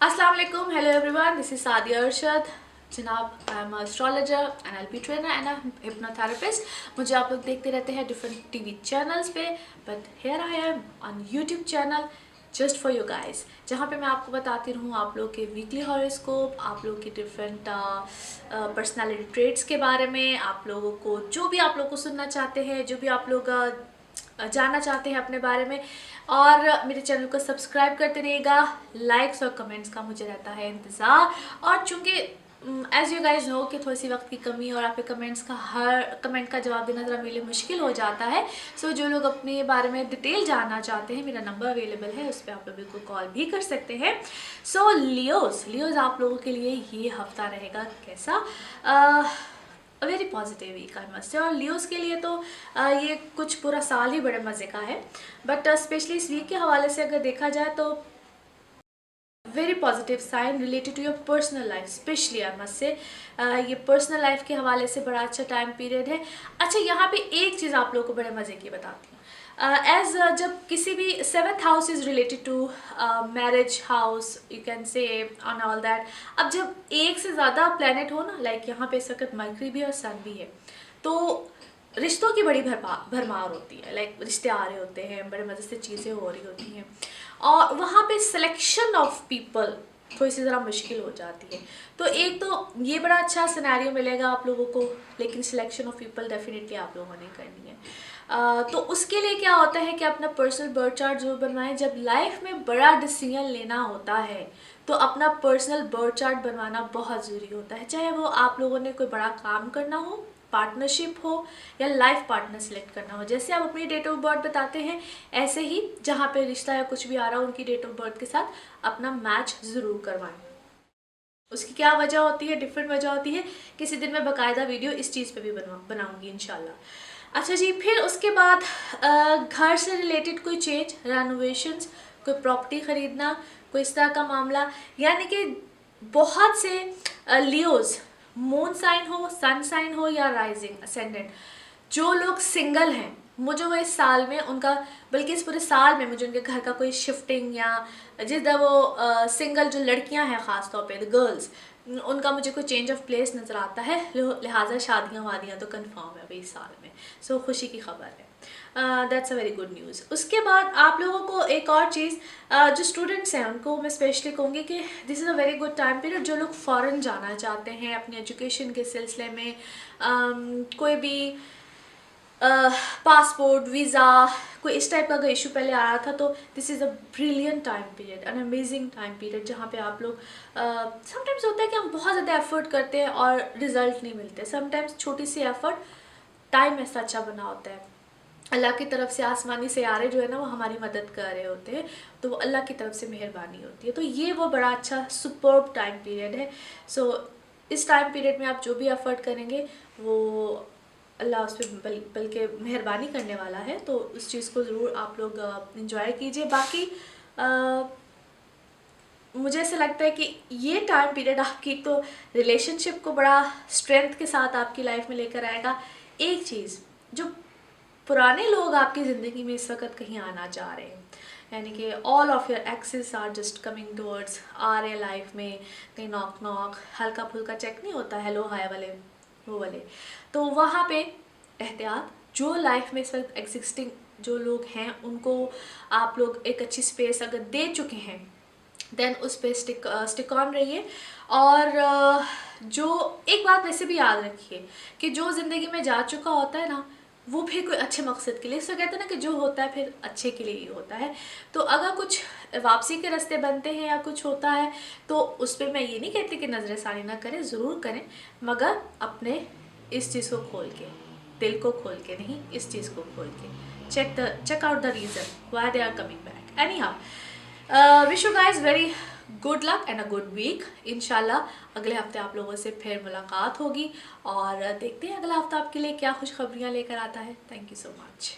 अस्सलाम वालेकुम, hello everyone, this is Sadia Arshad जनाब। I am astrologer, NLP trainer and hypnotherapist. मुझे आप लोग देखते रहते हैं डिफरेंट टीवी चैनल्स पे, but here I am on YouTube channel just for you guys, जहाँ पे मैं आपको बताती रहूँ आप लोग के वीकली हॉरोस्कोप, आप लोग के डिफरेंट पर्सनालिटी ट्रेट्स के बारे में, आप लोगों को जो भी आप लोग को सुनना चाहते हैं, जो भी आप लोग जानना चाहते हैं अपने बारे में। और मेरे चैनल को सब्सक्राइब करते रहिएगा। लाइक्स और कमेंट्स का मुझे रहता है इंतज़ार। और चूँकि एज यू गाइज नो कि थोड़ी सी वक्त की कमी और आपके कमेंट्स का हर कमेंट का जवाब देना ज़रा मेरे लिए मुश्किल हो जाता है। सो जो लोग अपने बारे में डिटेल जानना चाहते हैं, मेरा नंबर अवेलेबल है, उस पर आप लोग बिल्कुल कॉल भी कर सकते हैं। सो लियोज आप लोगों के लिए ये हफ्ता रहेगा कैसा? Very positive week I must say. और लियोज के लिए तो ये कुछ पूरा साल ही बड़े मज़े का है, बट स्पेशली इस वीक के हवाले से अगर देखा जाए तो very positive sign related to your personal life, specially I must say ये पर्सनल लाइफ के हवाले से बड़ा अच्छा टाइम पीरियड है। अच्छा, यहाँ पे एक चीज़ आप लोगों को बड़े मज़े की बताती हूँ। जब किसी भी 7th house is related to marriage house, you can say on all that. अब जब एक से ज़्यादा प्लेनेट हो ना, लाइक यहाँ पे इस वक्त मरकरी भी और सन भी है, तो रिश्तों की बड़ी भरमार होती है। लाइक रिश्ते आ रहे होते हैं, बड़े मज़े से चीज़ें हो रही होती हैं, और वहाँ पे सिलेक्शन ऑफ पीपल थोड़ी सी ज़रा मुश्किल हो जाती है। तो एक तो ये बड़ा अच्छा सिनेरियो मिलेगा आप लोगों को, लेकिन सिलेक्शन ऑफ पीपल डेफिनेटली आप लोगों ने करनी है। तो उसके लिए क्या होता है कि अपना पर्सनल बर्थ चार्ट जरूर बनवाएं। जब लाइफ में बड़ा डिसीजन लेना होता है तो अपना पर्सनल बर्थ चार्ट बनवाना बहुत ज़रूरी होता है, चाहे वो आप लोगों ने कोई बड़ा काम करना हो, पार्टनरशिप हो, या लाइफ पार्टनर सेलेक्ट करना हो। जैसे आप अपनी डेट ऑफ बर्थ बताते हैं, ऐसे ही जहाँ पे रिश्ता या कुछ भी आ रहा हो उनकी डेट ऑफ बर्थ के साथ अपना मैच ज़रूर करवाएं। उसकी क्या वजह होती है, डिफरेंट वजह होती है, किसी दिन मैं बाकायदा वीडियो इस चीज़ पे भी बनाऊंगी इंशाल्लाह। अच्छा जी, फिर उसके बाद घर से रिलेटेड कोई चेंज, रेनोवेशंस, कोई प्रॉपर्टी ख़रीदना, कोई इस तरह का मामला, यानी कि बहुत से लियोज, मून साइन हो, सन साइन हो या राइजिंग असेंडेंट, जो लोग सिंगल हैं, मुझे वो इस साल में उनका, बल्कि इस पूरे साल में मुझे उनके घर का कोई शिफ्टिंग या जिधर वो सिंगल जो लड़कियां हैं ख़ास तौर पे गर्ल्स, उनका मुझे कोई चेंज ऑफ प्लेस नज़र आता है। लिहाजा शादियाँ वादियाँ तो कंफर्म है अभी इस साल में। सो खुशी की खबर है, that's a very good news. उसके बाद आप लोगों को एक और चीज़, जो स्टूडेंट्स हैं उनको मैं स्पेशली कहूँगी कि this is a very good time period. जो लोग फ़ॉरेन जाना चाहते हैं अपनी एजुकेशन के सिलसिले में, कोई भी पासपोर्ट, वीज़ा, कोई इस टाइप का अगर इशू पहले आ रहा था, तो this is a brilliant time period, an amazing time period, जहाँ पे आप लोग समटाइम्स होता है कि हम बहुत ज़्यादा एफर्ट करते हैं और रिजल्ट नहीं मिलते। समटाइम्स छोटी सी एफर्ट टाइम ऐसा अच्छा बना होता है। अल्लाह की तरफ से आसमानी सियारे जो है ना, वो हमारी मदद कर रहे होते हैं, तो वो अल्लाह की तरफ से मेहरबानी होती है। तो ये वो बड़ा अच्छा सुपर्ब टाइम पीरियड है। सो इस टाइम पीरियड में आप जो भी एफर्ट करेंगे वो अल्लाह उस पर बल्कि मेहरबानी करने वाला है, तो उस चीज़ को ज़रूर आप लोग इंजॉय कीजिए। बाकी मुझे ऐसा लगता है कि ये टाइम पीरियड आपकी तो रिलेशनशिप को बड़ा स्ट्रेंथ के साथ आपकी लाइफ में लेकर आएगा। एक चीज़, जो पुराने लोग आपकी ज़िंदगी में इस वक्त कहीं आना चाह रहे हैं, यानी कि all of your access are just coming towards, आ रहे लाइफ में, कहीं नॉक नॉक, हल्का फुल्का चेक नहीं होता, हेलो हाय वाले, वो वाले, तो वहाँ पे एहतियात। जो लाइफ में इस वक्त एग्जिस्टिंग जो लोग हैं उनको आप लोग एक अच्छी स्पेस अगर दे चुके हैं, देन उस पर स्टिक ऑन रहिए। और जो एक बात वैसे भी याद रखिए कि जो ज़िंदगी में जा चुका होता है ना, वो फिर कोई अच्छे मकसद के लिए, इसको कहते हैं ना कि जो होता है फिर अच्छे के लिए ही होता है। तो अगर कुछ वापसी के रास्ते बनते हैं या कुछ होता है, तो उस पर मैं ये नहीं कहती कि नज़रसानी ना करें, ज़रूर करें, मगर अपने इस चीज़ को खोल के, दिल को खोल के नहीं, इस चीज़ को खोल के check out the reason why they are coming back. Anyhow, wish you guys very good luck and a good week. इंशाल्लाह अगले हफ्ते आप लोगों से फिर मुलाकात होगी, और देखते हैं अगला हफ्ता आपके लिए क्या खुशखबरियाँ लेकर आता है। Thank you so much.